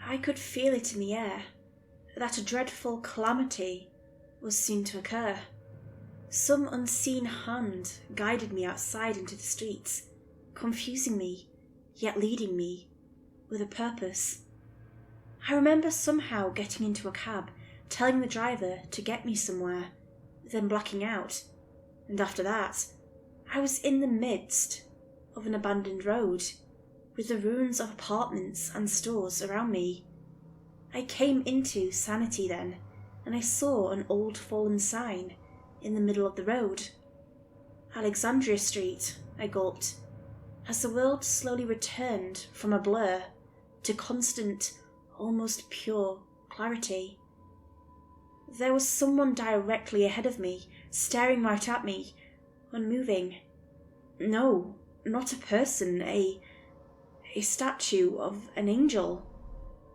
I could feel it in the air, that a dreadful calamity was soon to occur. Some unseen hand guided me outside into the streets, confusing me, yet leading me, with a purpose. I remember somehow getting into a cab, telling the driver to get me somewhere, then blacking out, and after that, I was in the midst of an abandoned road, with the ruins of apartments and stores around me. I came into sanity then, and I saw an old fallen sign in the middle of the road. Alexandria Street, I gulped, as the world slowly returned from a blur to constant, almost pure clarity. There was someone directly ahead of me, staring right at me, unmoving. No, not a person, a statue of an angel,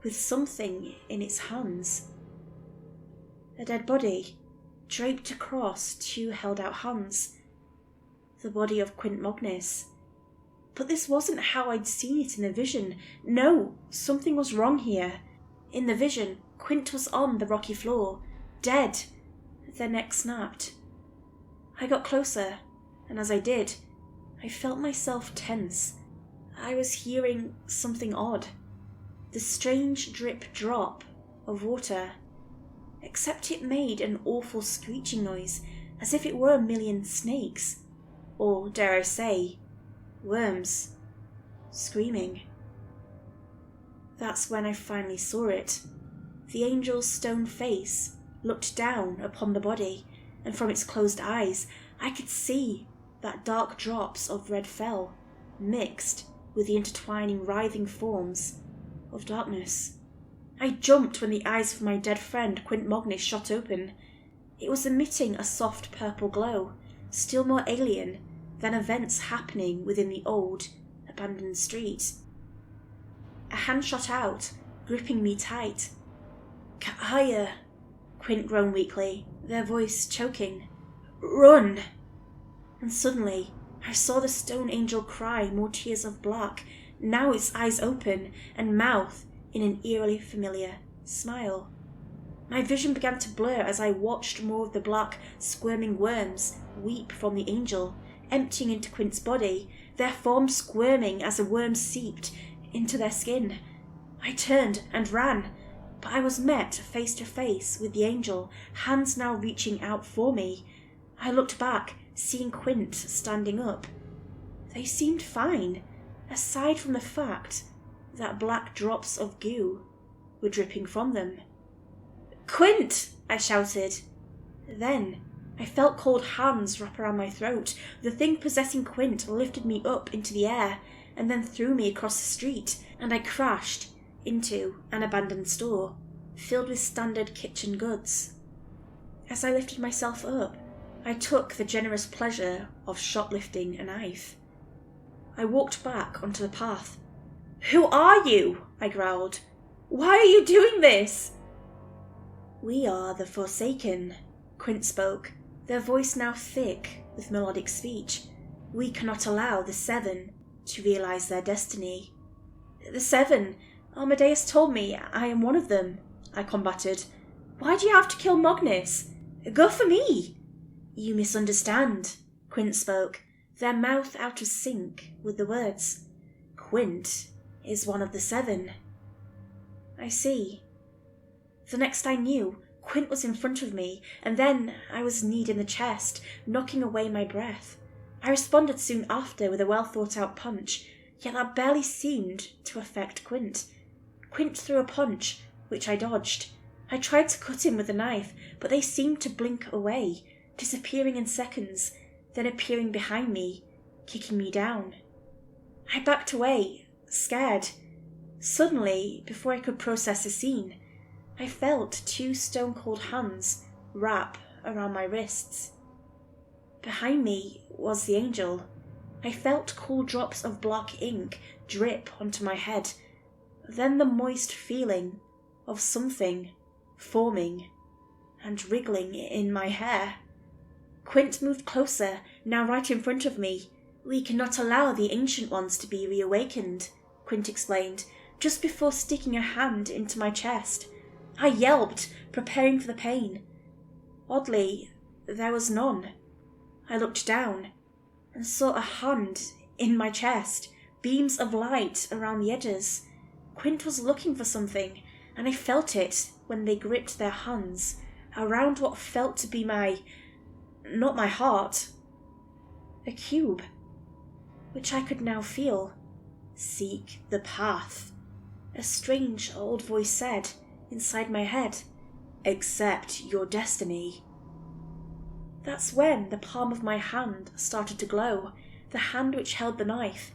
with something in its hands. A dead body, draped across two held-out hands. The body of Quint Mognis. But this wasn't how I'd seen it in the vision. No, something was wrong here. In the vision, Quint was on the rocky floor, dead. Their neck snapped. I got closer, and as I did, I felt myself tense. I was hearing something odd. The strange drip-drop of water. Except it made an awful screeching noise, as if it were a million snakes. Or, dare I say, worms. Screaming. That's when I finally saw it. The angel's stone face looked down upon the body, and from its closed eyes I could see that dark drops of red fell, mixed with the intertwining writhing forms of darkness. I jumped when the eyes of my dead friend Quint Mognis shot open. It was emitting a soft purple glow, still more alien than events happening within the old, abandoned street. A hand shot out, gripping me tight. "Kaya," Quint groaned weakly, their voice choking. "Run!" And suddenly I saw the stone angel cry more tears of black, now its eyes open and mouth in an eerily familiar smile. My vision began to blur as I watched more of the black, squirming worms weep from the angel, emptying into Quint's body, their forms squirming as the worms seeped into their skin. I turned and ran, but I was met face to face with the angel, hands now reaching out for me. I looked back, seeing Quint standing up. They seemed fine, aside from the fact that black drops of goo were dripping from them. "Quint!" I shouted. Then I felt cold hands wrap around my throat. The thing possessing Quint lifted me up into the air and then threw me across the street, and I crashed into an abandoned store filled with standard kitchen goods. As I lifted myself up, I took the generous pleasure of shoplifting a knife. I walked back onto the path. "Who are you?" I growled. "Why are you doing this?" "We are the Forsaken," Quint spoke, their voice now thick with melodic speech. "We cannot allow the Seven to realize their destiny." "The Seven? Amadeus told me I am one of them," I combated. "Why do you have to kill Mognis? Go for me!" "You misunderstand," Quint spoke, their mouth out of sync with the words. "Quint is one of the Seven." "I see." The next I knew, Quint was in front of me, and then I was kneed in the chest, knocking away my breath. I responded soon after with a well-thought-out punch, yet that barely seemed to affect Quint. Quint threw a punch, which I dodged. I tried to cut him with the knife, but they seemed to blink away, disappearing in seconds, then appearing behind me, kicking me down. I backed away, scared. Suddenly, before I could process the scene, I felt two stone-cold hands wrap around my wrists. Behind me was the angel. I felt cool drops of black ink drip onto my head, then the moist feeling of something forming and wriggling in my hair. Quint moved closer, now right in front of me. "We cannot allow the Ancient Ones to be reawakened," Quint explained, just before sticking a hand into my chest. I yelped, preparing for the pain. Oddly, there was none. I looked down and saw a hand in my chest, beams of light around the edges. Quint was looking for something, and I felt it when they gripped their hands around what felt to be not my heart, a cube, which I could now feel. Seek the path, a strange old voice said inside my head. Accept your destiny. That's when the palm of my hand started to glow, the hand which held the knife,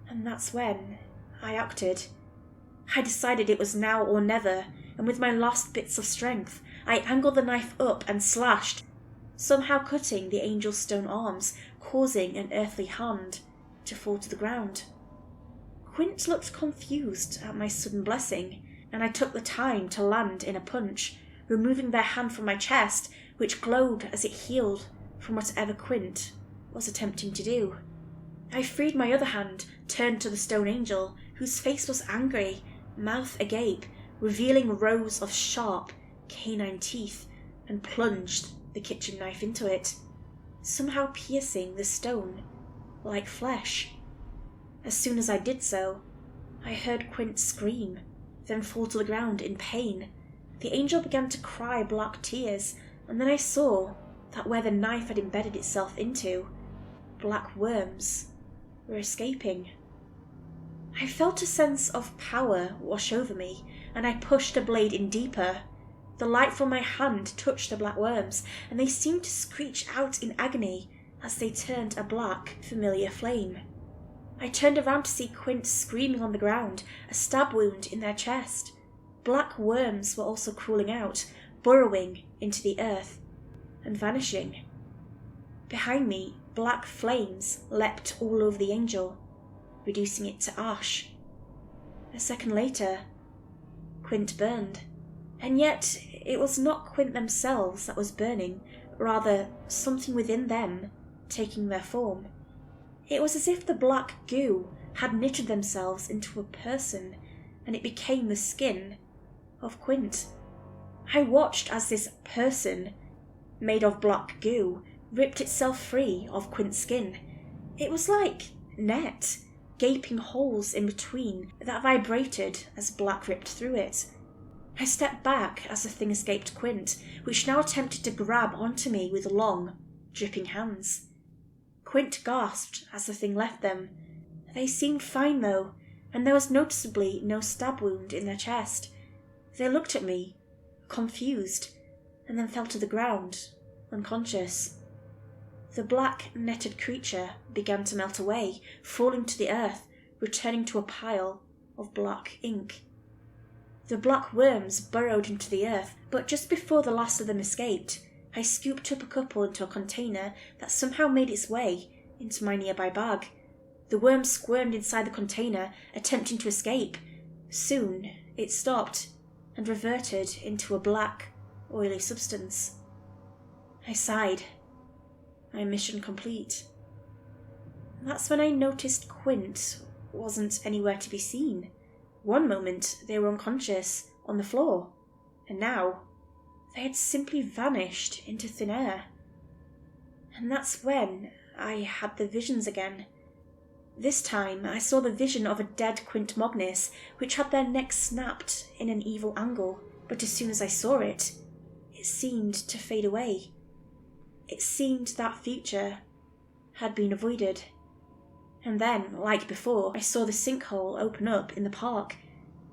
and that's when I acted. I decided it was now or never, and with my last bits of strength, I angled the knife up and slashed, somehow cutting the angel's stone arms, causing an earthly hand to fall to the ground. Quint looked confused at my sudden blessing, and I took the time to land in a punch, removing their hand from my chest, which glowed as it healed from whatever Quint was attempting to do. I freed my other hand, turned to the stone angel, whose face was angry, mouth agape, revealing rows of sharp canine teeth, and plunged the kitchen knife into it, somehow piercing the stone like flesh. As soon as I did so, I heard Quint scream, then fall to the ground in pain. The angel began to cry black tears, and then I saw that where the knife had embedded itself into, black worms were escaping. I felt a sense of power wash over me, and I pushed the blade in deeper. The light from my hand touched the black worms, and they seemed to screech out in agony as they turned a black, familiar flame. I turned around to see Quint screaming on the ground, a stab wound in their chest. Black worms were also crawling out, burrowing into the earth and vanishing. Behind me, black flames leapt all over the angel, reducing it to ash. A second later, Quint burned. And yet it was not Quint themselves that was burning, rather something within them taking their form. It was as if the black goo had knitted themselves into a person, and it became the skin of Quint. I watched as this person, made of black goo, ripped itself free of Quint's skin. It was like net, gaping holes in between that vibrated as black ripped through it. I stepped back as the thing escaped Quint, which now attempted to grab onto me with long, dripping hands. Quint gasped as the thing left them. They seemed fine though, and there was noticeably no stab wound in their chest. They looked at me, confused, and then fell to the ground, unconscious. The black, netted creature began to melt away, falling to the earth, returning to a pile of black ink. The black worms burrowed into the earth, but just before the last of them escaped, I scooped up a couple into a container that somehow made its way into my nearby bag. The worm squirmed inside the container, attempting to escape. Soon it stopped and reverted into a black, oily substance. I sighed. My mission complete. That's when I noticed Quint wasn't anywhere to be seen. One moment they were unconscious on the floor, and now they had simply vanished into thin air. And that's when I had the visions again. This time I saw the vision of a dead Quint Mognis, which had their neck snapped in an evil angle, but as soon as I saw it, it seemed to fade away. It seemed that future had been avoided. And then, like before, I saw the sinkhole open up in the park.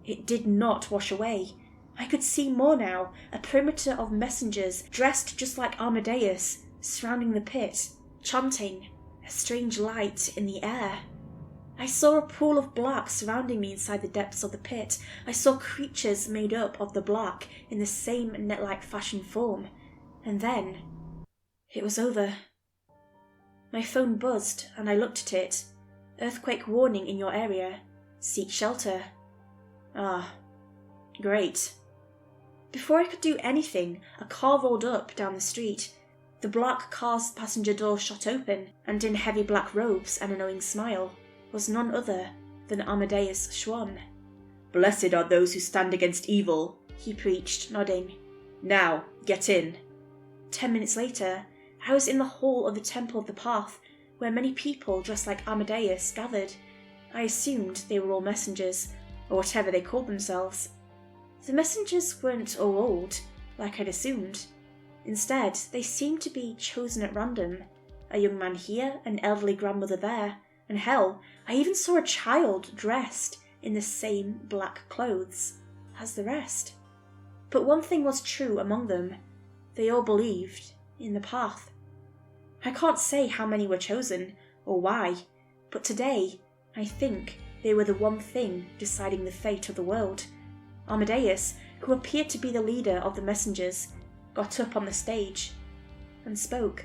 It did not wash away. I could see more now, a perimeter of messengers dressed just like Amadeus, surrounding the pit, chanting a strange light in the air. I saw a pool of black surrounding me inside the depths of the pit. I saw creatures made up of the black in the same net-like fashion form. And then it was over. My phone buzzed and I looked at it. Earthquake warning in your area. Seek shelter. Ah, great. Before I could do anything, a car rolled up down the street. The black car's passenger door shot open, and in heavy black robes and a knowing smile was none other than Amadeus Schwann. Blessed are those who stand against evil, he preached, nodding. Now, get in. 10 minutes later, I was in the hall of the Temple of the Path, where many people dressed like Amadeus gathered. I assumed they were all messengers, or whatever they called themselves. The messengers weren't all old, like I'd assumed. Instead, they seemed to be chosen at random. A young man here, an elderly grandmother there, and hell, I even saw a child dressed in the same black clothes as the rest. But one thing was true among them. They all believed in the path. I can't say how many were chosen, or why, but today, I think they were the one thing deciding the fate of the world. Amadeus, who appeared to be the leader of the messengers, got up on the stage and spoke.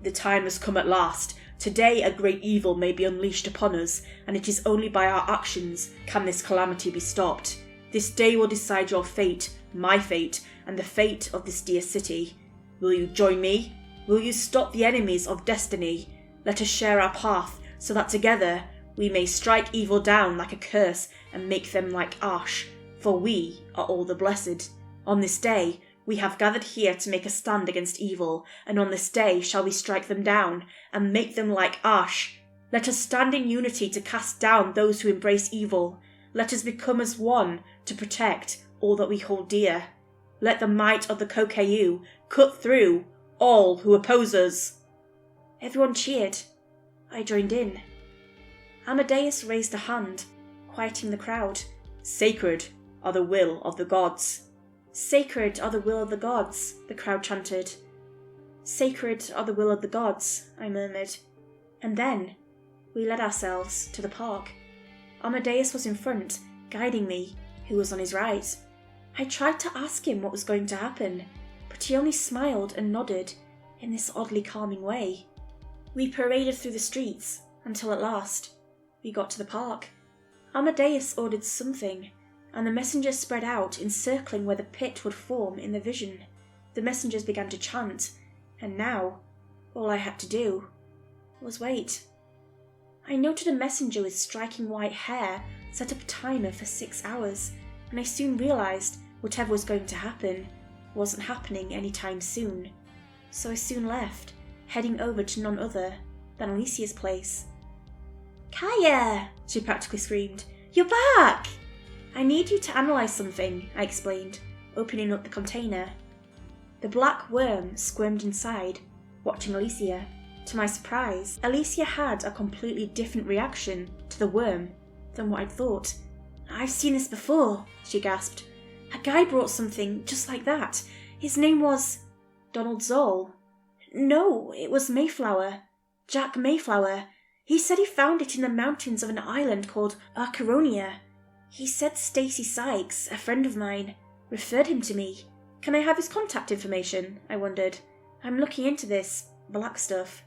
The time has come at last. Today a great evil may be unleashed upon us, and it is only by our actions can this calamity be stopped. This day will decide your fate, my fate, and the fate of this dear city. Will you join me? Will you stop the enemies of destiny? Let us share our path, so that together we may strike evil down like a curse and make them like ash, for we are all the blessed. On this day we have gathered here to make a stand against evil, and on this day shall we strike them down and make them like ash. Let us stand in unity to cast down those who embrace evil. Let us become as one to protect all that we hold dear. Let the might of the Kokeu cut through all who oppose us. Everyone cheered. I joined in. Amadeus raised a hand, quieting the crowd. Sacred are the will of the gods. Sacred are the will of the gods, the crowd chanted. Sacred are the will of the gods, I murmured. And then we led ourselves to the park. Amadeus was in front, guiding me, who was on his right. I tried to ask him what was going to happen, but he only smiled and nodded in this oddly calming way. We paraded through the streets until at last we got to the park. Amadeus ordered something, and the messengers spread out, encircling where the pit would form in the vision. The messengers began to chant, and now all I had to do was wait. I noted a messenger with striking white hair set up a timer for 6 hours, and I soon realised whatever was going to happen wasn't happening anytime soon. So I soon left, heading over to none other than Alicia's place. "Kaya!" she practically screamed. "You're back!" "I need you to analyse something," I explained, opening up the container. The black worm squirmed inside, watching Alicia. To my surprise, Alicia had a completely different reaction to the worm than what I'd thought. "I've seen this before," she gasped. "A guy brought something just like that. His name was Donald Zoll. No, it was Mayflower. Jack Mayflower. He said he found it in the mountains of an island called Acheronia. He said Stacy Sykes, a friend of mine, referred him to me. Can I have his contact information?" I wondered. "I'm looking into this black stuff."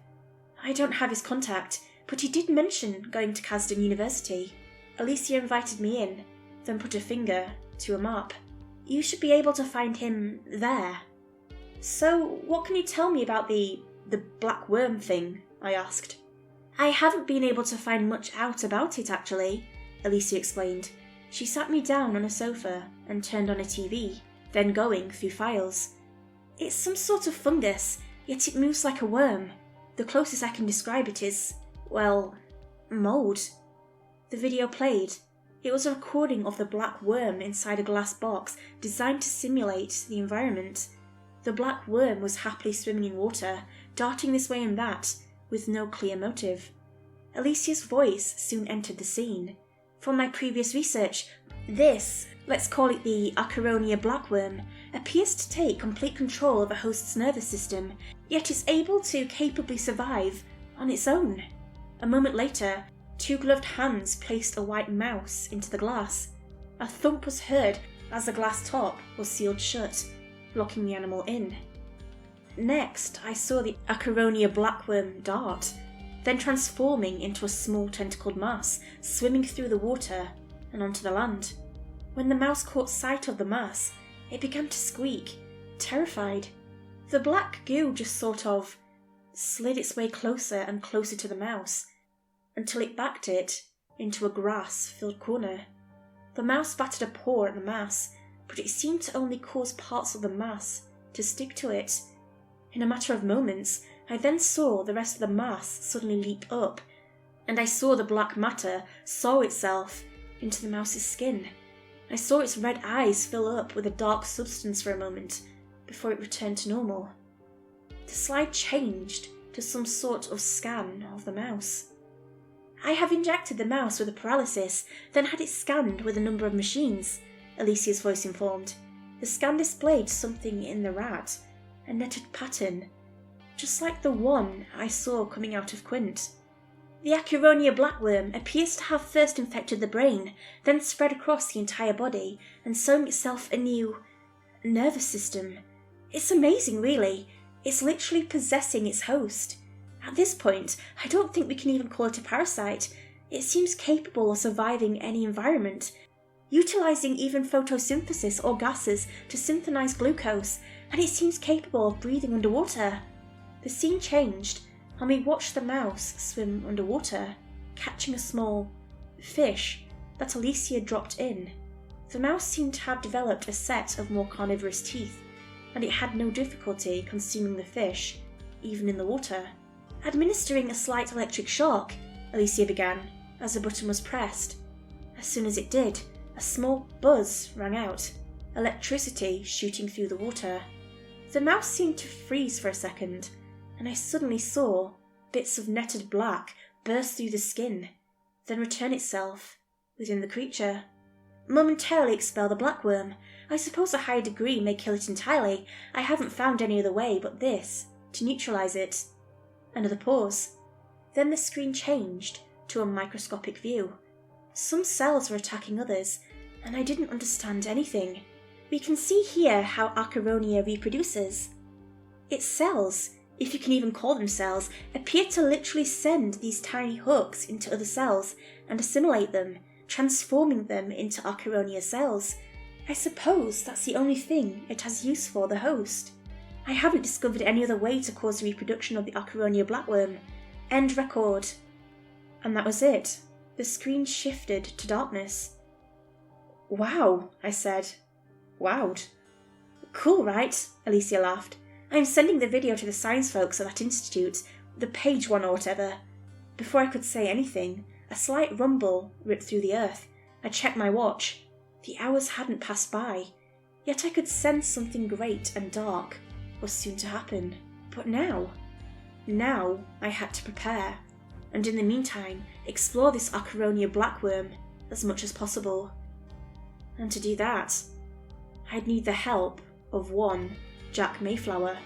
"I don't have his contact, but he did mention going to Kasdan University." Alicia invited me in, then put a finger to a map. "You should be able to find him there." "So, what can you tell me about the black worm thing?" I asked. "I haven't been able to find much out about it, actually," Alicia explained. She sat me down on a sofa and turned on a TV, then going through files. "It's some sort of fungus, yet it moves like a worm. The closest I can describe it is, well, mould." The video played. It was a recording of the black worm inside a glass box designed to simulate the environment. The black worm was happily swimming in water, darting this way and that, with no clear motive. Alicia's voice soon entered the scene. "From my previous research, this, let's call it the Acheronia Blackworm, appears to take complete control of a host's nervous system, yet is able to capably survive on its own." A moment later, 2 gloved hands placed a white mouse into the glass. A thump was heard as the glass top was sealed shut, locking the animal in. Next, I saw the Acheronia Blackworm dart, then transforming into a small tentacled mass, swimming through the water and onto the land. When the mouse caught sight of the mass, it began to squeak, terrified. The black goo just sort of slid its way closer and closer to the mouse, until it backed it into a grass-filled corner. The mouse batted a paw at the mass, but it seemed to only cause parts of the mass to stick to it. In a matter of moments, I then saw the rest of the mass suddenly leap up, and I saw the black matter sow itself into the mouse's skin. I saw its red eyes fill up with a dark substance for a moment before it returned to normal. The slide changed to some sort of scan of the mouse. "I have injected the mouse with a paralysis, then had it scanned with a number of machines," Alicia's voice informed. The scan displayed something in the rat, a netted pattern, just like the one I saw coming out of Quint. "The Acheronian Blackworm appears to have first infected the brain, then spread across the entire body, and sowing itself a new nervous system. It's amazing, really. It's literally possessing its host. At this point, I don't think we can even call it a parasite. It seems capable of surviving any environment, utilizing even photosynthesis or gases to synthesize glucose, and it seems capable of breathing underwater." The scene changed, and we watched the mouse swim underwater, catching a small fish that Alicia dropped in. The mouse seemed to have developed a set of more carnivorous teeth, and it had no difficulty consuming the fish, even in the water. "Administering a slight electric shock," Alicia began, as a button was pressed. As soon as it did, a small buzz rang out, electricity shooting through the water. The mouse seemed to freeze for a second, and I suddenly saw bits of netted black burst through the skin, then return itself within the creature. "Momentarily expel the blackworm. I suppose a high degree may kill it entirely. I haven't found any other way but this, to neutralize it." Another pause. Then the screen changed to a microscopic view. Some cells were attacking others, and I didn't understand anything. "We can see here how Acheronia reproduces. Its cells, if you can even call them cells, appear to literally send these tiny hooks into other cells and assimilate them, transforming them into Acheronia cells. I suppose that's the only thing it has use for the host. I haven't discovered any other way to cause the reproduction of the Acheronian Blackworm. End record." And that was it. The screen shifted to darkness. "Wow," I said. "Wowed." "Cool, right?" Alicia laughed. "I'm sending the video to the science folks at that institute, the page one or whatever." Before I could say anything, a slight rumble ripped through the earth. I checked my watch. The hours hadn't passed by, yet I could sense something great and dark was soon to happen. But now I had to prepare, and in the meantime explore this Acheronian Blackworm as much as possible. And to do that, I'd need the help of one Jack Mayflower.